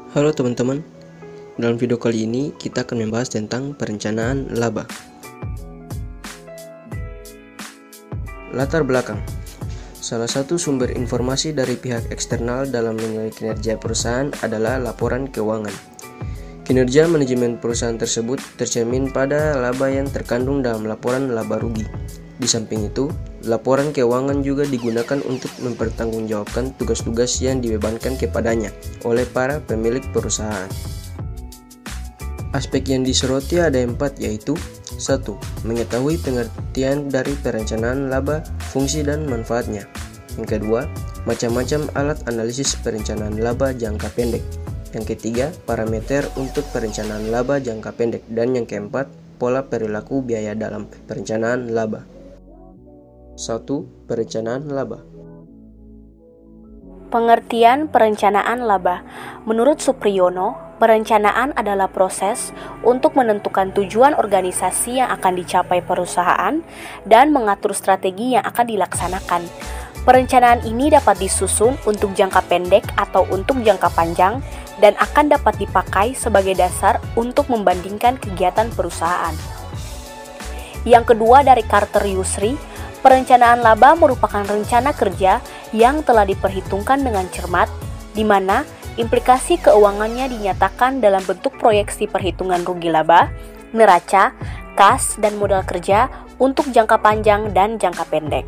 Halo teman-teman, dalam video kali ini kita akan membahas tentang perencanaan laba. Latar belakang. Salah satu sumber informasi dari pihak eksternal dalam menilai kinerja perusahaan adalah laporan keuangan. Kinerja manajemen perusahaan tersebut tercermin pada laba yang terkandung dalam laporan laba rugi. Di samping itu, laporan keuangan juga digunakan untuk mempertanggungjawabkan tugas-tugas yang dibebankan kepadanya oleh para pemilik perusahaan. Aspek yang disoroti ada 4, yaitu 1. Mengetahui pengertian dari perencanaan laba, fungsi dan manfaatnya. Yang kedua, macam-macam alat analisis perencanaan laba jangka pendek. Yang ketiga, parameter untuk perencanaan laba jangka pendek. Dan yang keempat, pola perilaku biaya dalam perencanaan laba. 1. Perencanaan laba. Pengertian perencanaan laba. Menurut Supriyono, perencanaan adalah proses untuk menentukan tujuan organisasi yang akan dicapai perusahaan dan mengatur strategi yang akan dilaksanakan. Perencanaan ini dapat disusun untuk jangka pendek atau untuk jangka panjang dan akan dapat dipakai sebagai dasar untuk membandingkan kegiatan perusahaan. Yang kedua dari Carter Yusri, perencanaan laba merupakan rencana kerja yang telah diperhitungkan dengan cermat, di mana implikasi keuangannya dinyatakan dalam bentuk proyeksi perhitungan rugi laba, neraca, kas, dan modal kerja untuk jangka panjang dan jangka pendek.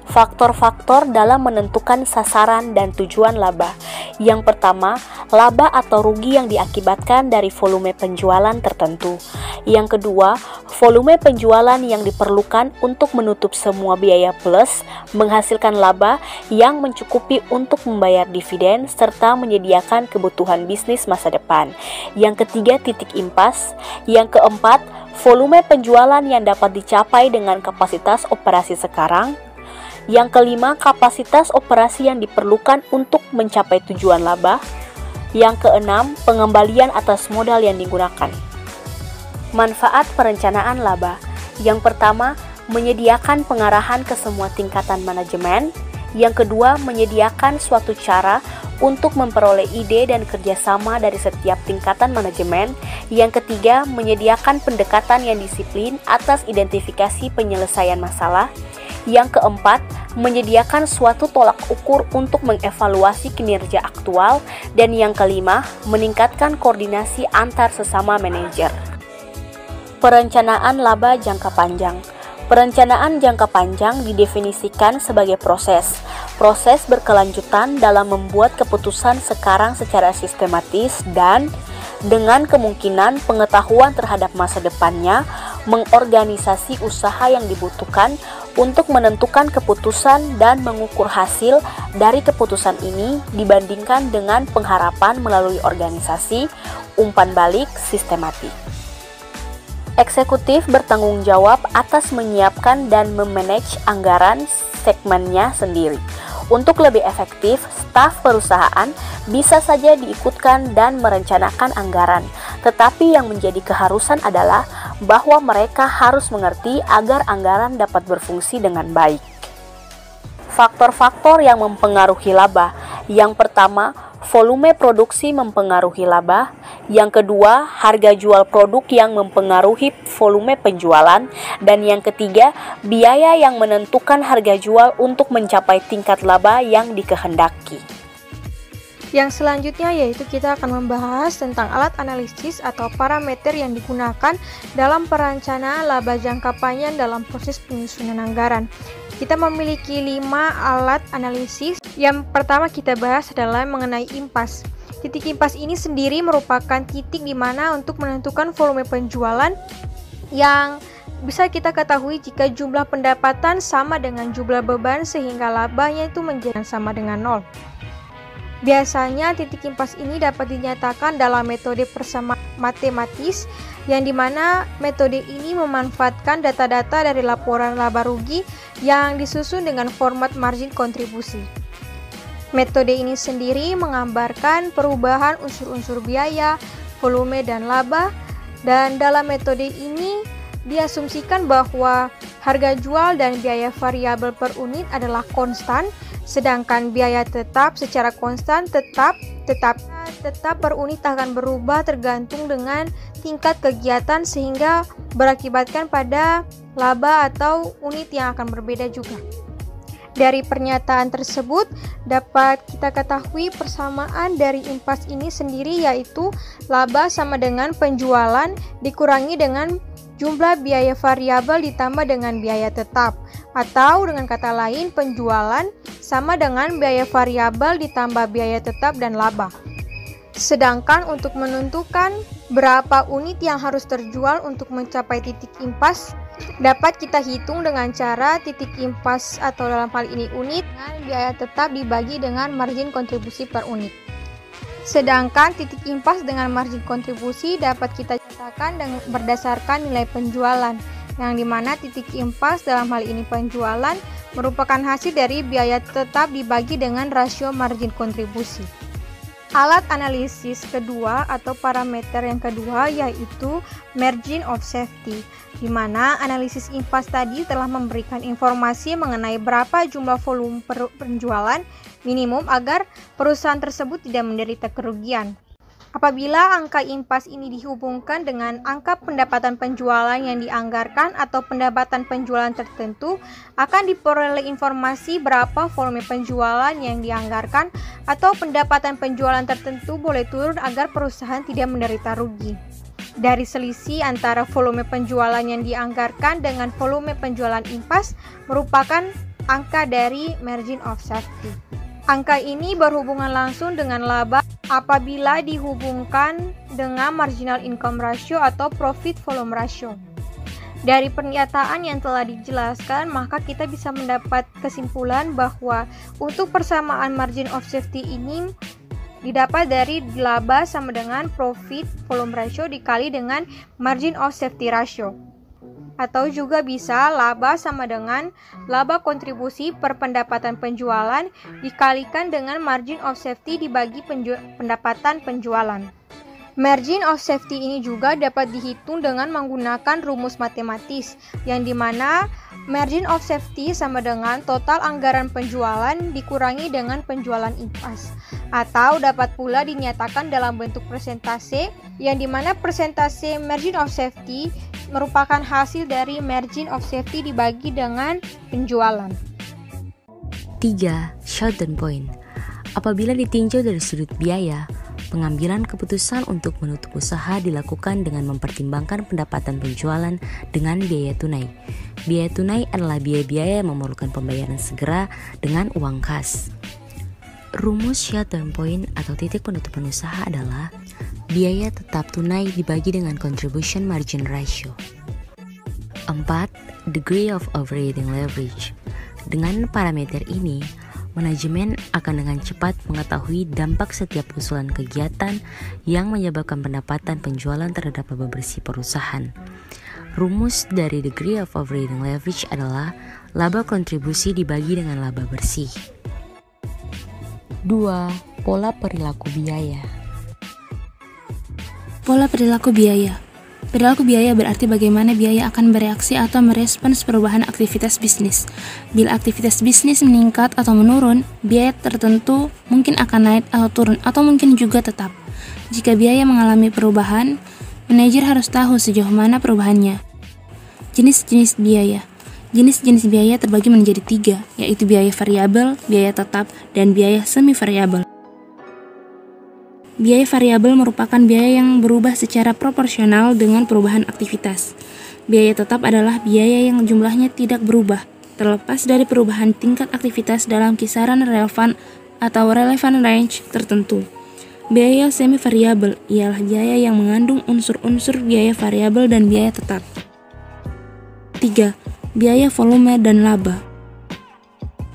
Faktor-faktor dalam menentukan sasaran dan tujuan laba. Yang pertama, laba atau rugi yang diakibatkan dari volume penjualan tertentu. Yang kedua, volume penjualan yang diperlukan untuk menutup semua biaya plus menghasilkan laba yang mencukupi untuk membayar dividen serta menyediakan kebutuhan bisnis masa depan. Yang ketiga, titik impas. Yang keempat, volume penjualan yang dapat dicapai dengan kapasitas operasi sekarang. Yang kelima, kapasitas operasi yang diperlukan untuk mencapai tujuan laba. Yang keenam, pengembalian atas modal yang digunakan. Manfaat perencanaan laba. Yang pertama, menyediakan pengarahan ke semua tingkatan manajemen. Yang kedua, menyediakan suatu cara untuk memperoleh ide dan kerjasama dari setiap tingkatan manajemen. Yang ketiga, menyediakan pendekatan yang disiplin atas identifikasi penyelesaian masalah. Yang keempat, menyediakan suatu tolak ukur untuk mengevaluasi kinerja aktual. Dan yang kelima, meningkatkan koordinasi antar sesama manajer. Perencanaan laba jangka panjang. Perencanaan jangka panjang didefinisikan sebagai proses berkelanjutan dalam membuat keputusan sekarang secara sistematis dan dengan kemungkinan pengetahuan terhadap masa depannya, mengorganisasi usaha yang dibutuhkan untuk menentukan keputusan dan mengukur hasil dari keputusan ini dibandingkan dengan pengharapan melalui organisasi, umpan balik sistematik. Eksekutif bertanggung jawab atas menyiapkan dan memanage anggaran segmennya sendiri. Untuk lebih efektif, staf perusahaan bisa saja diikutkan dan merencanakan anggaran, tetapi yang menjadi keharusan adalah bahwa mereka harus mengerti agar anggaran dapat berfungsi dengan baik. Faktor-faktor yang mempengaruhi laba. Yang pertama, volume produksi mempengaruhi laba. Yang kedua, harga jual produk yang mempengaruhi volume penjualan. Dan yang ketiga, biaya yang menentukan harga jual untuk mencapai tingkat laba yang dikehendaki. Yang selanjutnya yaitu kita akan membahas tentang alat analisis atau parameter yang digunakan dalam perencanaan laba jangka panjang dalam proses penyusunan anggaran. Kita memiliki 5 alat analisis. Yang pertama kita bahas adalah mengenai impas. Titik impas ini sendiri merupakan titik di mana untuk menentukan volume penjualan yang bisa kita ketahui jika jumlah pendapatan sama dengan jumlah beban sehingga labanya itu menjadi sama dengan 0. Biasanya titik impas ini dapat dinyatakan dalam metode persamaan matematis yang dimana metode ini memanfaatkan data-data dari laporan laba rugi yang disusun dengan format margin kontribusi. Metode ini sendiri menggambarkan perubahan unsur-unsur biaya, volume, dan laba, dan dalam metode ini diasumsikan bahwa harga jual dan biaya variabel per unit adalah konstan, sedangkan biaya tetap secara konstan tetap tetap per unit akan berubah tergantung dengan tingkat kegiatan sehingga berakibatkan pada laba atau unit yang akan berbeda juga. Dari pernyataan tersebut dapat kita ketahui persamaan dari impas ini sendiri, yaitu laba sama dengan penjualan dikurangi dengan jumlah biaya variabel ditambah dengan biaya tetap, atau dengan kata lain penjualan sama dengan biaya variabel ditambah biaya tetap dan laba. Sedangkan untuk menentukan berapa unit yang harus terjual untuk mencapai titik impas dapat kita hitung dengan cara titik impas atau dalam hal ini unit dengan biaya tetap dibagi dengan margin kontribusi per unit. Sedangkan titik impas dengan margin kontribusi dapat kita catakan berdasarkan nilai penjualan, yang dimana titik impas dalam hal ini penjualan merupakan hasil dari biaya tetap dibagi dengan rasio margin kontribusi. Alat analisis kedua atau parameter yang kedua yaitu margin of safety, di mana analisis impas tadi telah memberikan informasi mengenai berapa jumlah volume penjualan minimum agar perusahaan tersebut tidak menderita kerugian. Apabila angka impas ini dihubungkan dengan angka pendapatan penjualan yang dianggarkan atau pendapatan penjualan tertentu, akan diperoleh informasi berapa volume penjualan yang dianggarkan atau pendapatan penjualan tertentu boleh turun agar perusahaan tidak menderita rugi. Dari selisih antara volume penjualan yang dianggarkan dengan volume penjualan impas merupakan angka dari margin of safety. Angka ini berhubungan langsung dengan laba apabila dihubungkan dengan marginal income ratio atau profit volume ratio. Dari pernyataan yang telah dijelaskan, maka kita bisa mendapat kesimpulan bahwa untuk persamaan margin of safety ini didapat dari laba sama dengan profit volume ratio dikali dengan margin of safety ratio. Atau juga bisa laba sama dengan laba kontribusi per pendapatan penjualan dikalikan dengan margin of safety dibagi pendapatan penjualan. Margin of safety ini juga dapat dihitung dengan menggunakan rumus matematis, yang dimana margin of safety sama dengan total anggaran penjualan dikurangi dengan penjualan impas, atau dapat pula dinyatakan dalam bentuk persentase, yang dimana persentase margin of safety merupakan hasil dari margin of safety dibagi dengan penjualan. 3. Shutdown point. Apabila ditinjau dari sudut biaya, pengambilan keputusan untuk menutup usaha dilakukan dengan mempertimbangkan pendapatan penjualan dengan biaya tunai. Biaya tunai adalah biaya-biaya yang memerlukan pembayaran segera dengan uang kas. Rumus shutdown point atau titik penutupan usaha adalah biaya tetap tunai dibagi dengan contribution margin ratio. 4. Degree of operating leverage. Dengan parameter ini, manajemen akan dengan cepat mengetahui dampak setiap usulan kegiatan yang menyebabkan pendapatan penjualan terhadap laba bersih perusahaan. Rumus dari degree of operating leverage adalah laba kontribusi dibagi dengan laba bersih. 2. Pola perilaku biaya. Pola perilaku biaya. Perilaku biaya berarti bagaimana biaya akan bereaksi atau merespons perubahan aktivitas bisnis. Bila aktivitas bisnis meningkat atau menurun, biaya tertentu mungkin akan naik atau turun atau mungkin juga tetap. Jika biaya mengalami perubahan, manajer harus tahu sejauh mana perubahannya. Jenis-jenis biaya. Jenis-jenis biaya terbagi menjadi 3, yaitu biaya variabel, biaya tetap, dan biaya semi variabel. Biaya variabel merupakan biaya yang berubah secara proporsional dengan perubahan aktivitas. Biaya tetap adalah biaya yang jumlahnya tidak berubah, terlepas dari perubahan tingkat aktivitas dalam kisaran relevan atau relevant range tertentu. Biaya semi variabel ialah biaya yang mengandung unsur-unsur biaya variabel dan biaya tetap. 3. Biaya volume dan laba.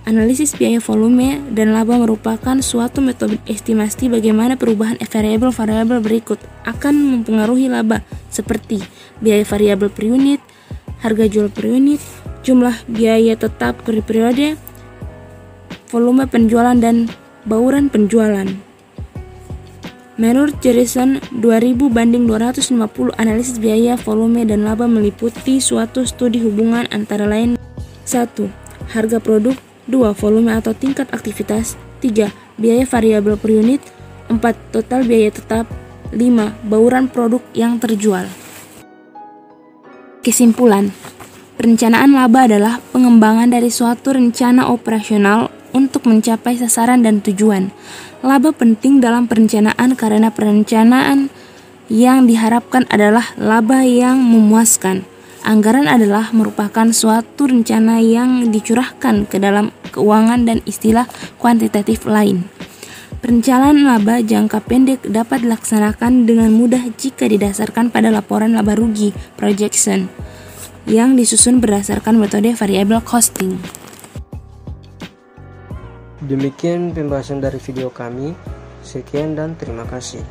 Analisis biaya volume dan laba merupakan suatu metode estimasi bagaimana perubahan variabel-variabel berikut akan mempengaruhi laba, seperti biaya variabel per unit, harga jual per unit, jumlah biaya tetap per periode, volume penjualan, dan bauran penjualan. Menurut Jerison 2000/250, analisis biaya, volume, dan laba meliputi suatu studi hubungan antara lain 1. Harga produk, 2. Volume atau tingkat aktivitas, 3. Biaya variabel per unit, 4. 4. Total biaya tetap. 5. Bauran produk yang terjual. Kesimpulan, perencanaan laba adalah pengembangan dari suatu rencana operasional untuk mencapai sasaran dan tujuan. Laba penting dalam perencanaan karena perencanaan yang diharapkan adalah laba yang memuaskan. Anggaran adalah merupakan suatu rencana yang dicurahkan ke dalam keuangan dan istilah kuantitatif lain. Perencanaan laba jangka pendek dapat dilaksanakan dengan mudah jika didasarkan pada laporan laba rugi projection yang disusun berdasarkan metode variable costing. Demikian pembahasan dari video kami. Sekian dan terima kasih.